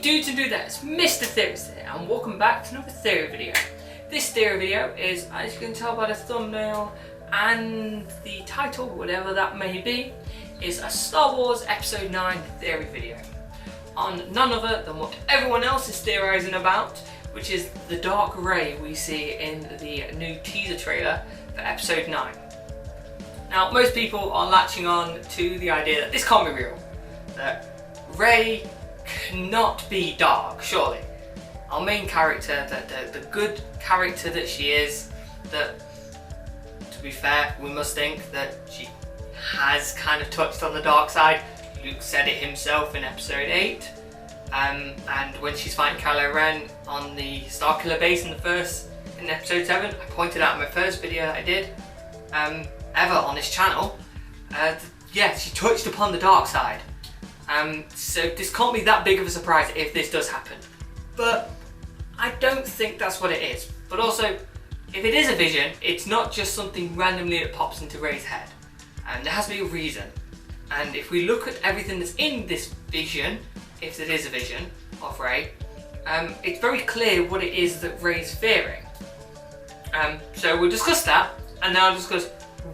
dudes and dudettes, Mr. Theorist here, and welcome back to another theory video. This theory video is, as you can tell by the thumbnail and the title, whatever that may be, is a Star Wars Episode 9 theory video on none other than what everyone else is theorising about, which is the Dark Rey we see in the new teaser trailer for Episode 9. Now, most people are latching on to the idea that this can't be real, that Rey cannot be dark, surely. Our main character, the good character that she is, that, to be fair, we must think that she has kind of touched on the dark side. Luke said it himself in Episode 8, and when she's fighting Kylo Ren on the Starkiller base in Episode 7, I pointed out in my first video that I did ever on this channel, yeah, she touched upon the dark side. So this can't be that big of a surprise if this does happen. But I don't think that's what it is. But also, if it is a vision, it's not just something randomly that pops into Rey's head. There has to be a reason. And if we look at everything that's in this vision, if it is a vision of Rey, it's very clear what it is that Rey's fearing. So we'll discuss that, and then I'll discuss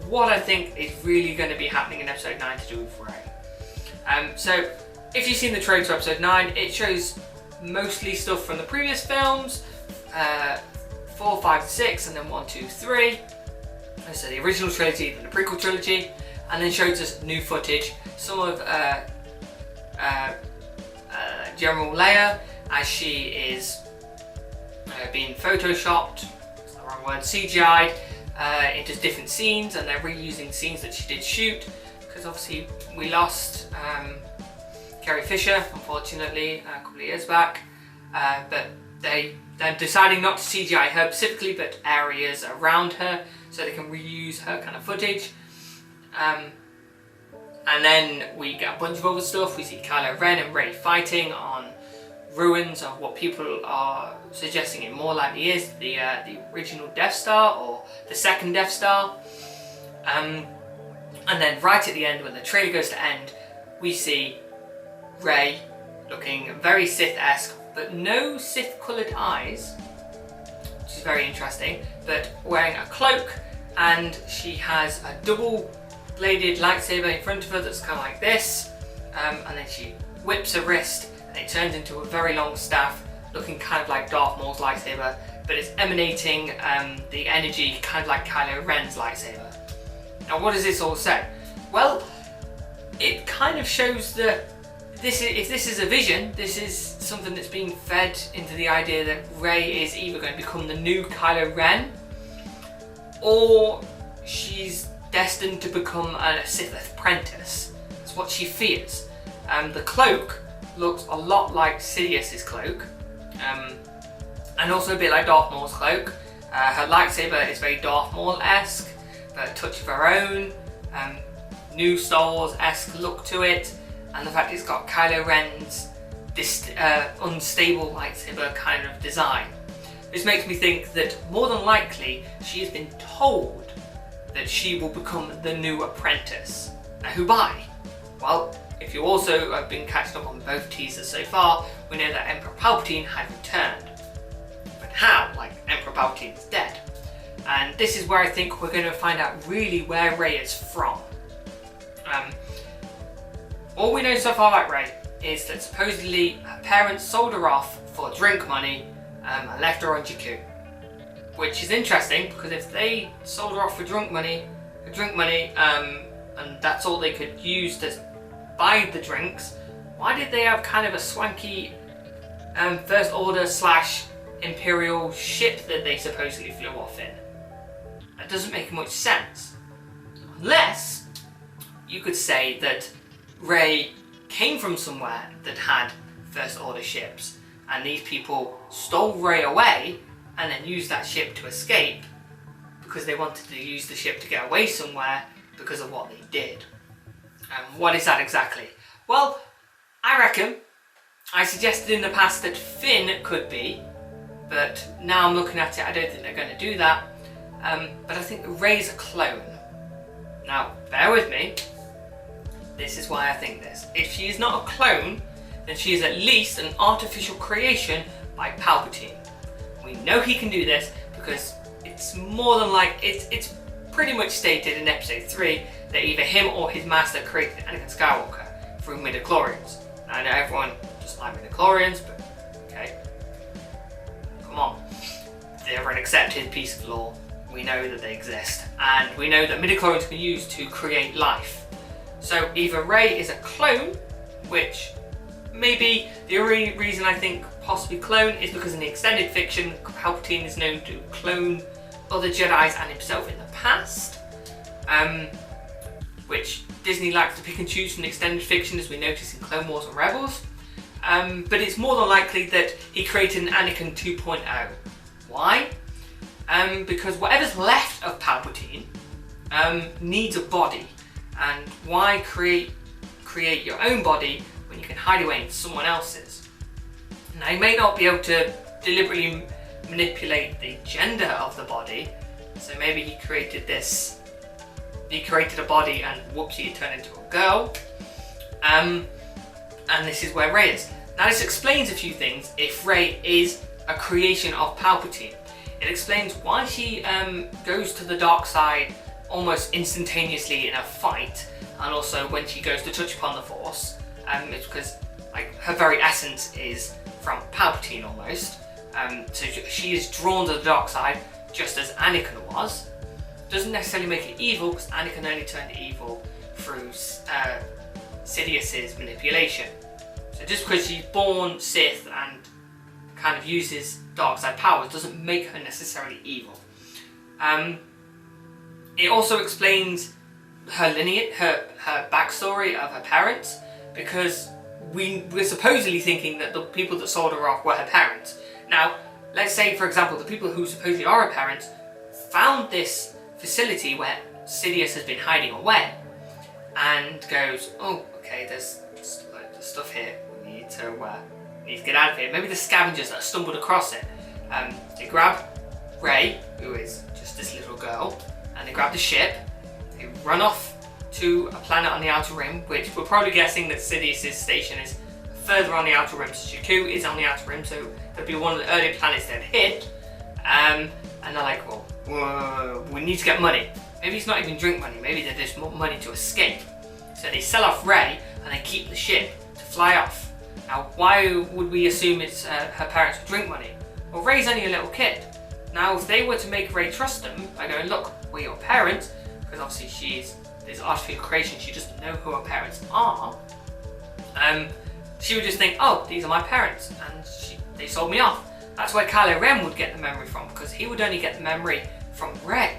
what I think is really going to be happening in Episode 9 to do with Rey. So, if you've seen the trailer to Episode 9, it shows mostly stuff from the previous films, 4, 5, 6, and then 1, 2, 3. So the original trilogy, then the prequel trilogy, and then shows us new footage, some of General Leia as she is being photoshopped, that's the wrong word, CGI'd, into different scenes, and they're reusing scenes that she did shoot. Because obviously we lost Carrie Fisher, unfortunately, a couple of years back, but they're deciding not to CGI her specifically, but areas around her, so they can reuse her kind of footage. And then we get a bunch of other stuff. We see Kylo Ren and Rey fighting on ruins of what people are suggesting it more likely is the original Death Star, or the second Death Star. And then right at the end, when the trailer goes to end, we see Rey looking very Sith-esque, but no Sith-coloured eyes, which is very interesting, but wearing a cloak, and she has a double-bladed lightsaber in front of her that's kind of like this, and then she whips her wrist, and it turns into a very long staff, looking kind of like Darth Maul's lightsaber, but it's emanating the energy kind of like Kylo Ren's lightsaber. Now, what does this all say? Well, it kind of shows that if this is a vision, this is something that's being fed into the idea that Rey is either going to become the new Kylo Ren, or she's destined to become a Sith apprentice. That's what she fears. The cloak looks a lot like Sidious's cloak, and also a bit like Darth Maul's cloak. Her lightsaber is very Darth Maul-esque, a touch of her own, new Star Wars-esque look to it, and the fact it's got Kylo Ren's unstable lightsaber kind of design. This makes me think that more than likely she has been told that she will become the new apprentice. Now, who by? Well, if you also have been catching up on both teasers so far, we know that Emperor Palpatine had returned. But how? Like, Emperor Palpatine is dead. And this is where I think we're going to find out really where Rey is from. All we know so far about Rey is that supposedly her parents sold her off for drink money and left her on Jakku. Which is interesting, because if they sold her off for drink money, and that's all they could use to buy the drinks, why did they have kind of a swanky First Order / Imperial ship that they supposedly flew off in? That doesn't make much sense. Unless you could say that Rey came from somewhere that had First Order ships, and these people stole Rey away and then used that ship to escape because they wanted to use the ship to get away somewhere because of what they did. What is that exactly? Well, I suggested in the past that Finn could be, but now I'm looking at it, I don't think they're going to do that. But I think Rey's a clone. Now, bear with me. This is why I think this. If she is not a clone, then she is at least an artificial creation by Palpatine. We know he can do this because it's more than like, it's pretty much stated in episode 3 that either him or his master created Anakin Skywalker through midichlorians. Now I know everyone doesn't like midichlorians, but okay, come on. They're an accepted piece of lore. We know that they exist, and we know that midichlorians can be used to create life. So either Rey is a clone, which maybe the only reason I think possibly clone is because in the extended fiction, Palpatine is known to clone other Jedis and himself in the past, which Disney likes to pick and choose from the extended fiction, as we notice in Clone Wars and Rebels. But it's more than likely that he created an Anakin 2.0. Why? Because whatever's left of Palpatine needs a body, and why create your own body when you can hide away in someone else's? Now, he may not be able to deliberately manipulate the gender of the body, so maybe he created a body and whoopsie, it turned into a girl. And this is where Rey is. Now, this explains a few things if Rey is a creation of Palpatine. It explains why she goes to the dark side almost instantaneously in a fight, and also when she goes to touch upon the Force. It's because like her very essence is from Palpatine almost. So she is drawn to the dark side just as Anakin was. Doesn't necessarily make it evil, because Anakin only turned evil through Sidious's manipulation. So just because she's born Sith and kind of uses dark side powers doesn't make her necessarily evil. It also explains her lineage, her backstory of her parents, because we're supposedly thinking that the people that sold her off were her parents. Now, let's say, for example, the people who supposedly are her parents found this facility where Sidious has been hiding away, and goes, oh, okay, there's stuff here. We need to get out of here. Maybe the scavengers that stumbled across it. They grab Rey, who is just this little girl, and they grab the ship. They run off to a planet on the Outer Rim, which we're probably guessing that Sidious's station is further on the Outer Rim. So Jakku is on the Outer Rim, so it'll be one of the earlier planets they'd hit. And they're like, well, we need to get money. Maybe it's not even drink money, maybe they're just money to escape. So they sell off Rey and they keep the ship to fly off. Now, why would we assume it's her parents with drink money? Well, Rey's only a little kid. Now, if they were to make Rey trust them by going, look, we're your parents, because obviously she's this artificial creation, she doesn't know who her parents are, she would just think, oh, these are my parents, and they sold me off. That's where Kylo Ren would get the memory from, because he would only get the memory from Rey.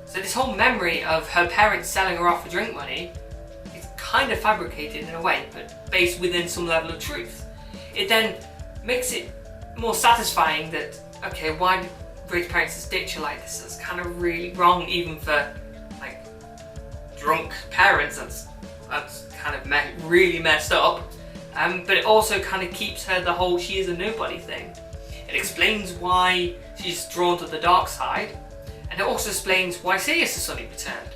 So this whole memory of her parents selling her off for drink money is kind of fabricated in a way, but based within some level of truth. It then makes it more satisfying that, okay, why did Rey's parents ditch her like this? That's kind of really wrong, even for like drunk parents. That's kind of really messed up. But it also kind of keeps her the whole she is a nobody thing. It explains why she's drawn to the dark side, and it also explains why Sidious has suddenly returned.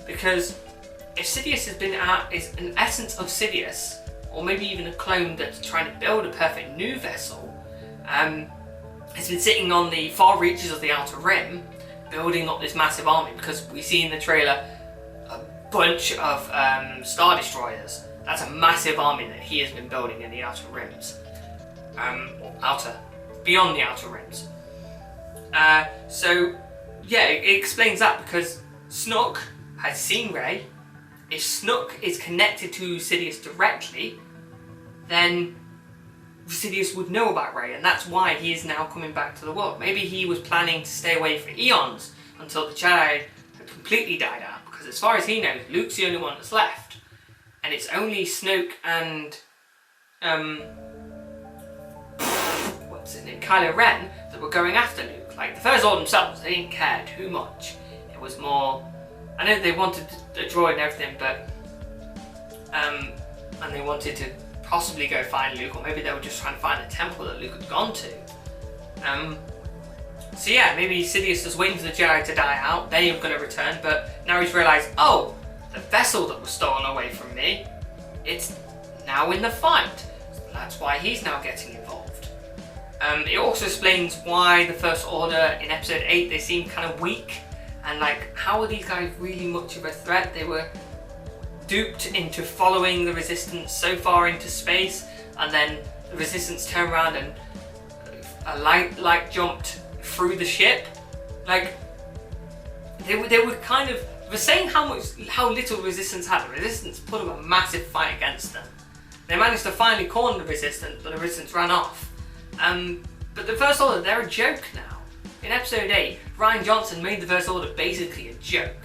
Because if Sidious is an essence of Sidious, or maybe even a clone that's trying to build a perfect new vessel, has been sitting on the far reaches of the Outer Rim, building up this massive army, because we see in the trailer a bunch of Star Destroyers. That's a massive army that he has been building in the Outer Rims. Beyond the Outer Rims. So, yeah, it explains that, because Snoke has seen Rey. If Snoke is connected to Sidious directly, then Sidious would know about Rey, and that's why he is now coming back to the world. Maybe he was planning to stay away for eons until the Jedi had completely died out, because as far as he knows, Luke's the only one that's left. And it's only Snoke and Kylo Ren that were going after Luke. Like the First Order themselves, they didn't care too much. It was more, I know they wanted a droid and everything, but and they wanted to possibly go find Luke, or maybe they were just trying to find the temple that Luke had gone to. So yeah, maybe Sidious was waiting for the Jedi to die out, then he was going to return, but now he's realised, oh, the vessel that was stolen away from me, it's now in the fight. So that's why he's now getting involved. It also explains why the First Order in episode 8, they seem kind of weak, and like, how are these guys really much of a threat? They were duped into following the Resistance so far into space, and then the Resistance turned around and a light jumped through the ship. Like, they were kind of, we're saying how little Resistance had. The Resistance put up a massive fight against them. They managed to finally corner the Resistance, but the Resistance ran off. But the First Order, they're a joke now. In episode 8, Rian Johnson made the First Order basically a joke.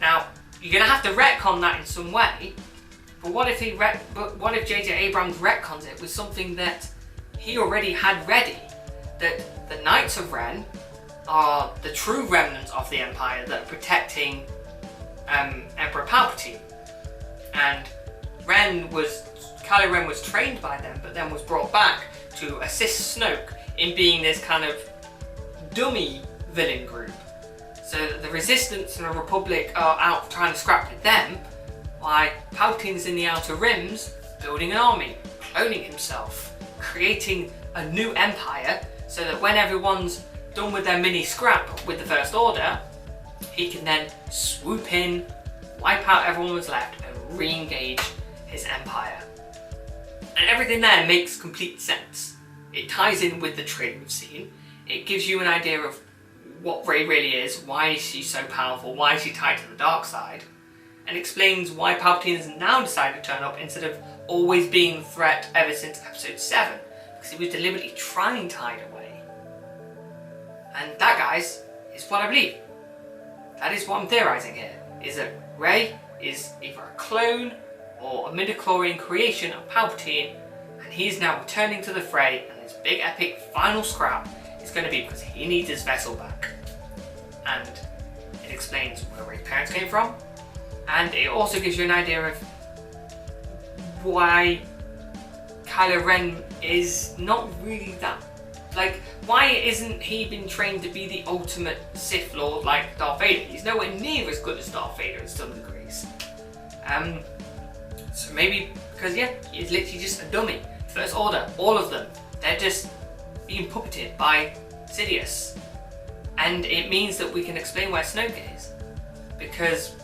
Now, you're gonna have to retcon that in some way, but what if J.J. Abrams retcons it with something that he already had ready? That the Knights of Ren are the true remnants of the Empire that are protecting Emperor Palpatine. And Kylo Ren was trained by them, but then was brought back to assist Snoke in being this kind of dummy villain group. So the Resistance and the Republic are out trying to scrap with them, while Palpatine's in the Outer Rims building an army, cloning himself, creating a new empire, so that when everyone's done with their mini scrap with the First Order, he can then swoop in, wipe out everyone who's left, and re-engage his empire. And everything there makes complete sense. It ties in with the trailer we've seen. It gives you an idea of what Rey really is, why is she so powerful, why is she tied to the dark side, and explains why Palpatine has now decided to turn up instead of always being the threat ever since episode 7, because he was deliberately trying to hide away. And that, guys, is what I believe. That is what I'm theorising here, is that Rey is either a clone or a midichlorian creation of Palpatine, and he's now returning to the fray, and this big epic final scrap is going to be because he needs his vessel back. And it explains where Rey's parents came from, and it also gives you an idea of why Kylo Ren is not really that, like, why isn't he been trained to be the ultimate Sith Lord like Darth Vader? He's nowhere near as good as Darth Vader in some degrees. So maybe because, yeah, he's literally just a dummy. First Order, all of them, they're just being puppeted by Sidious. And it means that we can explain where Snoke is. Because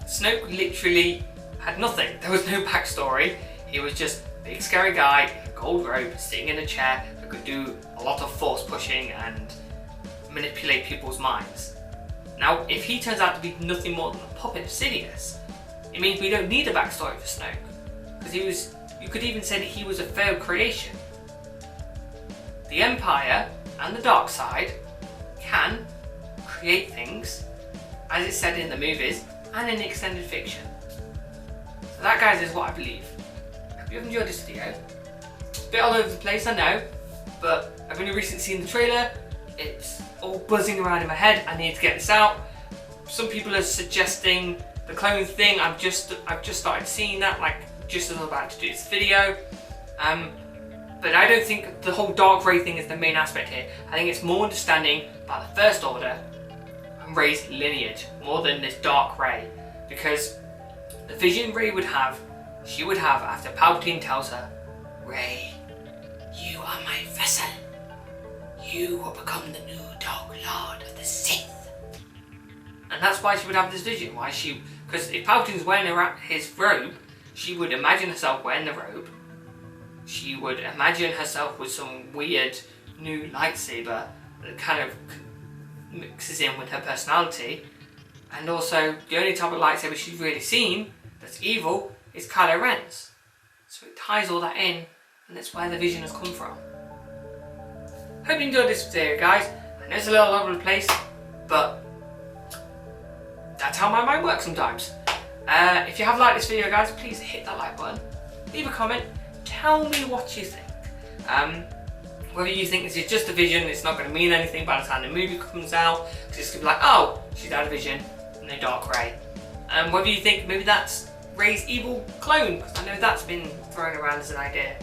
Snoke literally had nothing. There was no backstory. He was just a big scary guy in a gold robe sitting in a chair that could do a lot of force pushing and manipulate people's minds. Now, if he turns out to be nothing more than a puppet of Sidious, it means we don't need a backstory for Snoke. Because you could even say that he was a failed creation. The Empire and the dark side can create things, as it's said in the movies and in the extended fiction. So that, guys, is what I believe. I hope you've enjoyed this video. It's a bit all over the place, I know, but I've only recently seen the trailer. It's all buzzing around in my head. I need to get this out. Some people are suggesting the clone thing. I've just started seeing that, like, just as I was about to do this video. But I don't think the whole Dark Rey thing is the main aspect here. I think it's more understanding about the First Order and Rey's lineage, more than this Dark Rey. Because the vision Rey would have, she would have after Palpatine tells her, "Rey, you are my vessel. You will become the new Dark Lord of the Sith." And that's why she would have this vision. Because if Palpatine's wearing his robe, she would imagine herself wearing the robe. She would imagine herself with some weird new lightsaber that kind of mixes in with her personality. And also, the only type of lightsaber she's really seen that's evil is Kylo Ren's. So it ties all that in, and that's where the vision has come from. Hope you enjoyed this video, guys. I know it's a little all over the place, but that's how my mind works sometimes. If you have liked this video, guys, please hit that like button. Leave a comment. Tell me what you think. Whether you think this is just a vision, it's not going to mean anything by the time the movie comes out. It's just going to be like, oh, she's had a vision, no Dark Rey. Whether you think maybe that's Rey's evil clone, because I know that's been thrown around as an idea.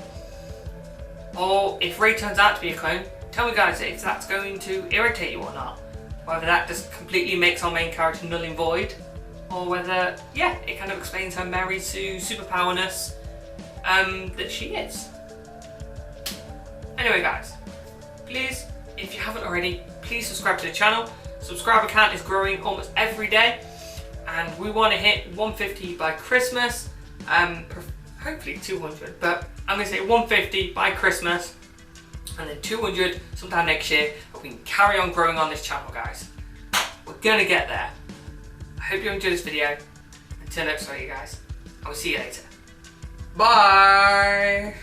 Or if Rey turns out to be a clone, tell me, guys, if that's going to irritate you or not. Whether that just completely makes our main character null and void, or whether, yeah, it kind of explains her Mary Sue superpowerness. that she is. Anyway guys, please, if you haven't already, please subscribe to the channel. Subscriber count is growing almost every day, and we want to hit 150 by Christmas, hopefully 200, but I'm going to say 150 by Christmas, and then 200 sometime next year, and we can carry on growing on this channel, guys. We're going to get there. I hope you enjoyed this video. Until next time, you guys, I will see you later. Bye!